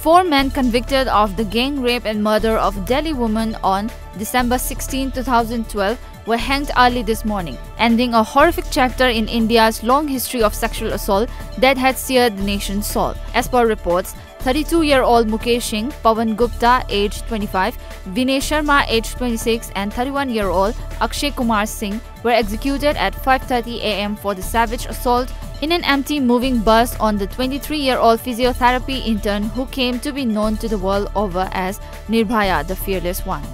4 men convicted of the gang rape and murder of a Delhi woman on December 16, 2012 were hanged early this morning, ending a horrific chapter in India's long history of sexual assault that had seared the nation's soul. As per reports, 32-year-old Mukesh Singh, Pawan Gupta, aged 25, Vinay Sharma, aged 26, and 31-year-old Akshay Kumar Singh were executed at 5:30 a.m. for the savage assault in an empty moving bus on the 23-year-old physiotherapy intern who came to be known to the world over as NIRBHAYA, the Fearless One.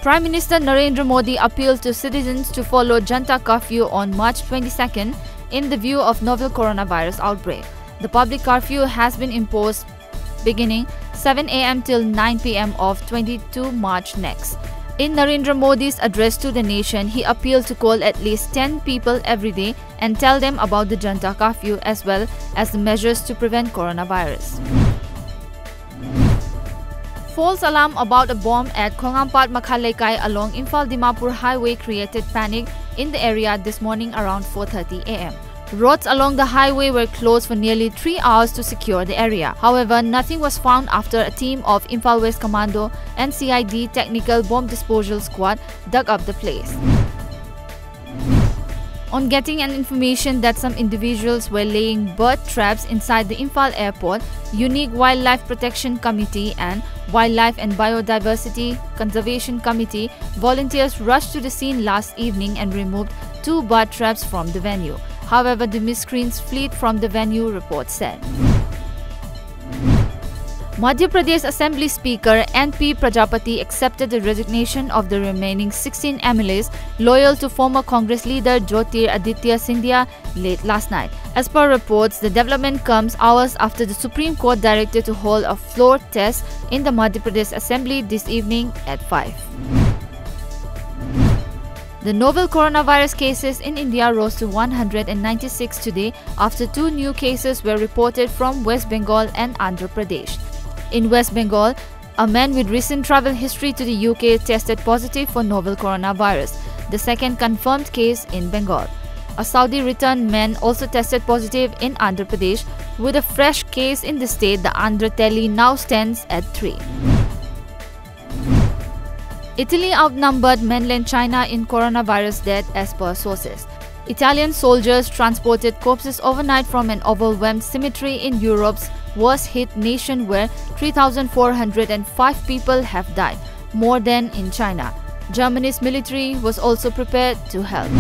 Prime Minister Narendra Modi appealed to citizens to follow JANTA curfew on March 22nd in the view of novel coronavirus outbreak. The public curfew has been imposed beginning 7 a.m. till 9 p.m. of 22 March next. In Narendra Modi's address to the nation, he appealed to call at least 10 people every day and tell them about the JANTA curfew as well as the measures to prevent coronavirus. False alarm about a bomb at Khongampat Makhalaikai along Imphal-Dimapur highway created panic in the area this morning around 4:30 a.m. Roads along the highway were closed for nearly 3 hours to secure the area. However, nothing was found after a team of Imphal West Commando and CID Technical Bomb Disposal Squad dug up the place. On getting an information that some individuals were laying bird traps inside the Imphal airport, Unique Wildlife Protection Committee and Wildlife and Biodiversity Conservation Committee volunteers rushed to the scene last evening and removed 2 bird traps from the venue. However, the miscreants fled from the venue, reports said. Madhya Pradesh Assembly Speaker N.P. Prajapati accepted the resignation of the remaining 16 MLAs loyal to former Congress leader Jyotir Aditya Scindia late last night. As per reports, the development comes hours after the Supreme Court directed to hold a floor test in the Madhya Pradesh Assembly this evening at 5. The novel coronavirus cases in India rose to 196 today after 2 new cases were reported from West Bengal and Andhra Pradesh. In West Bengal, a man with recent travel history to the UK tested positive for novel coronavirus, the second confirmed case in Bengal. A Saudi-returned man also tested positive in Andhra Pradesh. With a fresh case in the state, the Andhra tally now stands at 3. Italy outnumbered mainland China in coronavirus death as per sources. Italian soldiers transported corpses overnight from an overwhelmed cemetery in Europe's worst-hit nation where 3,405 people have died, more than in China. Germany's military was also prepared to help.